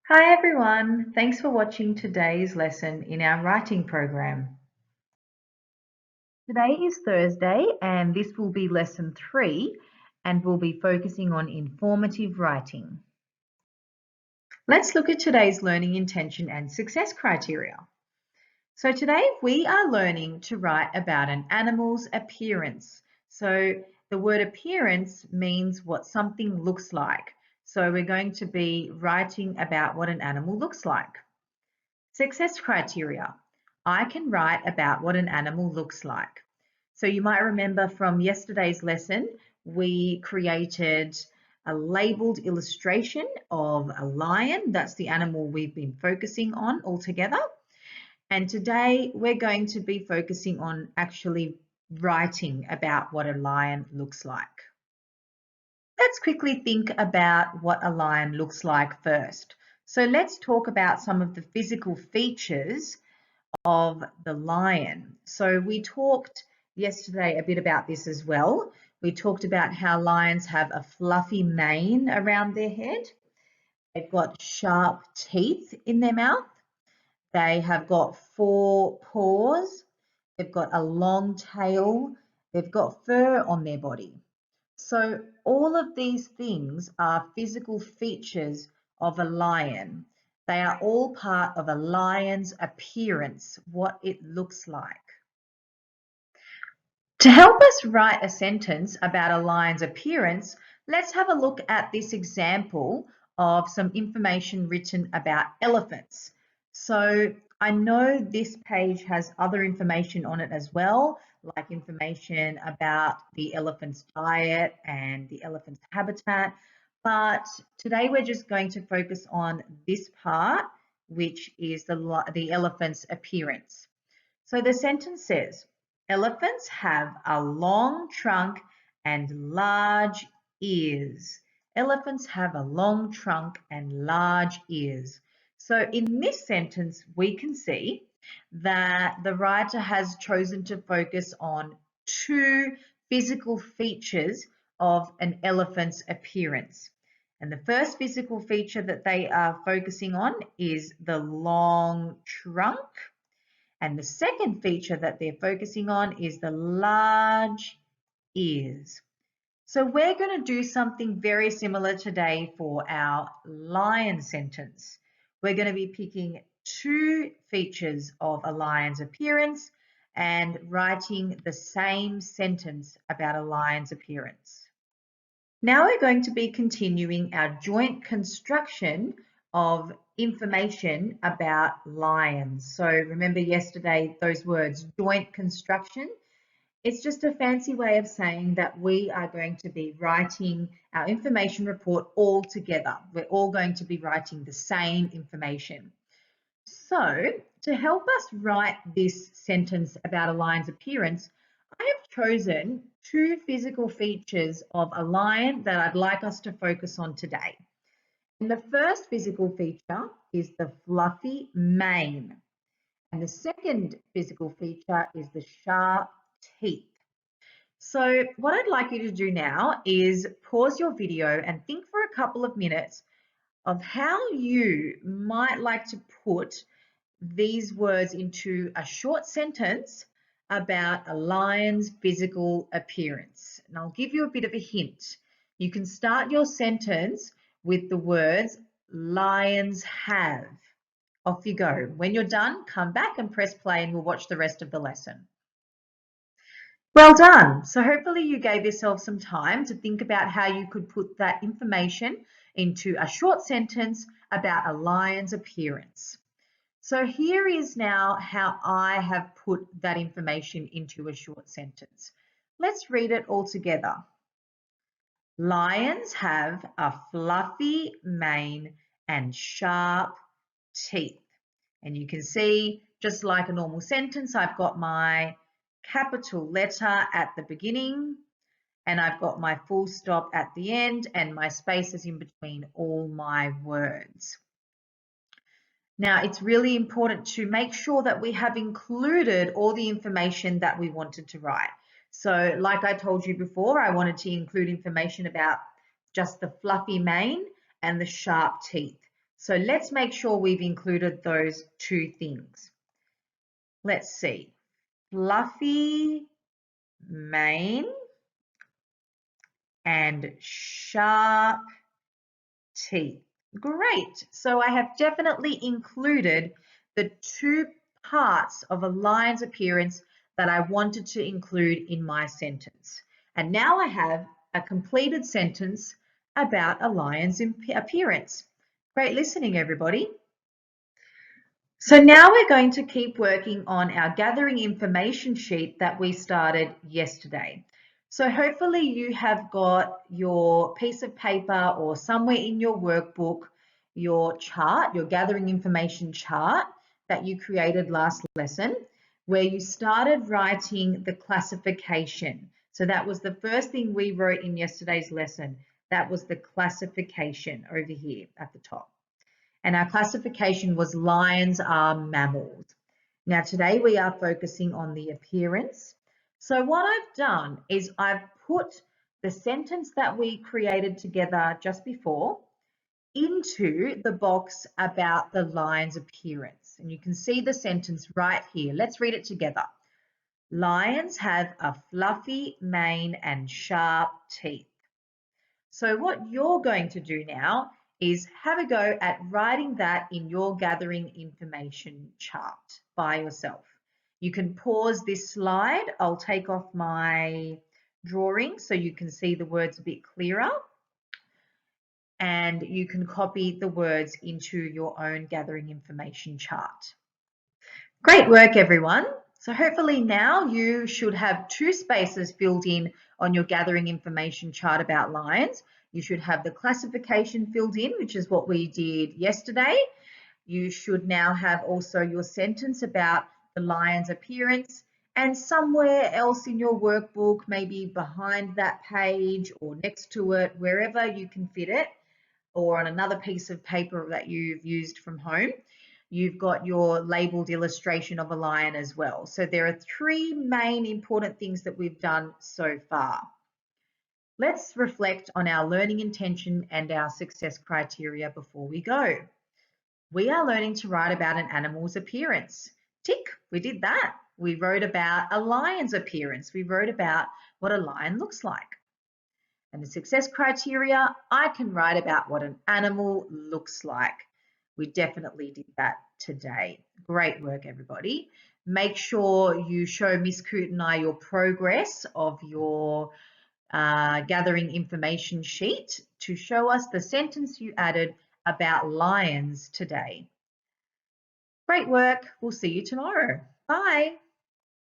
Hi everyone, thanks for watching today's lesson in our writing program. Today is Thursday and this will be lesson 3 and we'll be focusing on informative writing. Let's look at today's learning intention and success criteria. So today we are learning to write about an animal's appearance. So the word appearance means what something looks like. So we're going to be writing about what an animal looks like. Success criteria. I can write about what an animal looks like. So you might remember from yesterday's lesson, we created a labeled illustration of a lion. That's the animal we've been focusing on altogether. And today we're going to be focusing on actually writing about what a lion looks like. Let's quickly think about what a lion looks like first. So let's talk about some of the physical features of the lion. So we talked yesterday a bit about this as well. We talked about how lions have a fluffy mane around their head. They've got sharp teeth in their mouth. They have got 4 paws. They've got a long tail. They've got fur on their body. So all of these things are physical features of a lion. They are all part of a lion's appearance, what it looks like. To help us write a sentence about a lion's appearance, let's have a look at this example of some information written about elephants. So I know this page has other information on it as well, like information about the elephant's diet and the elephant's habitat. But today we're just going to focus on this part, which is the elephant's appearance. So the sentence says, elephants have a long trunk and large ears. Elephants have a long trunk and large ears. So in this sentence, we can see that the writer has chosen to focus on 2 physical features of an elephant's appearance. And the first physical feature that they are focusing on is the long trunk. And the second feature that they're focusing on is the large ears. So we're going to do something very similar today for our lion sentence. We're going to be picking 2 features of a lion's appearance and writing the same sentence about a lion's appearance. Now we're going to be continuing our joint construction of information about lions. So remember yesterday those words, joint construction. It's just a fancy way of saying that we are going to be writing our information report all together. We're all going to be writing the same information. So to help us write this sentence about a lion's appearance, I have chosen 2 physical features of a lion that I'd like us to focus on today. And the first physical feature is the fluffy mane. And the second physical feature is the sharp teeth. So what I'd like you to do now is pause your video and think for a couple of minutes of how you might like to put these words into a short sentence about a lion's physical appearance. And I'll give you a bit of a hint. You can start your sentence with the words lions have. Off you go. When you're done, come back and press play and we'll watch the rest of the lesson. Well done. So hopefully you gave yourself some time to think about how you could put that information into a short sentence about a lion's appearance. So here is now how I have put that information into a short sentence. Let's read it all together. Lions have a fluffy mane and sharp teeth. And you can see, just like a normal sentence, I've got my capital letter at the beginning and I've got my full stop at the end and my spaces in between all my words. Now, it's really important to make sure that we have included all the information that we wanted to write. So like I told you before, I wanted to include information about just the fluffy mane and the sharp teeth. So let's make sure we've included those two things. Let's see. Fluffy mane and sharp teeth. Great. So I have definitely included the two parts of a lion's appearance that I wanted to include in my sentence. And now I have a completed sentence about a lion's appearance. Great listening, everybody. So now we're going to keep working on our gathering information sheet that we started yesterday. So hopefully you have got your piece of paper or somewhere in your workbook, your chart, your gathering information chart that you created last lesson, where you started writing the classification. So that was the first thing we wrote in yesterday's lesson. That was the classification over here at the top. And our classification was lions are mammals. Now today we are focusing on the appearance. So what I've done is I've put the sentence that we created together just before into the box about the lion's appearance. And you can see the sentence right here. Let's read it together. Lions have a fluffy mane and sharp teeth. So what you're going to do now is have a go at writing that in your gathering information chart by yourself. You can pause this slide. I'll take off my drawing so you can see the words a bit clearer. And you can copy the words into your own gathering information chart. Great work, everyone. So hopefully now you should have two spaces filled in on your gathering information chart about lions. You should have the classification filled in, which is what we did yesterday. You should now have also your sentence about the lion's appearance, and somewhere else in your workbook, maybe behind that page or next to it, wherever you can fit it, or on another piece of paper that you've used from home, you've got your labeled illustration of a lion as well. So there are three main important things that we've done so far. Let's reflect on our learning intention and our success criteria before we go. We are learning to write about an animal's appearance. Tick, we did that. We wrote about a lion's appearance. We wrote about what a lion looks like. And the success criteria, I can write about what an animal looks like. We definitely did that today. Great work, everybody. Make sure you show Miss Coote and I your progress of your gathering information sheet to show us the sentence you added about lions today. Great work. We'll see you tomorrow. Bye.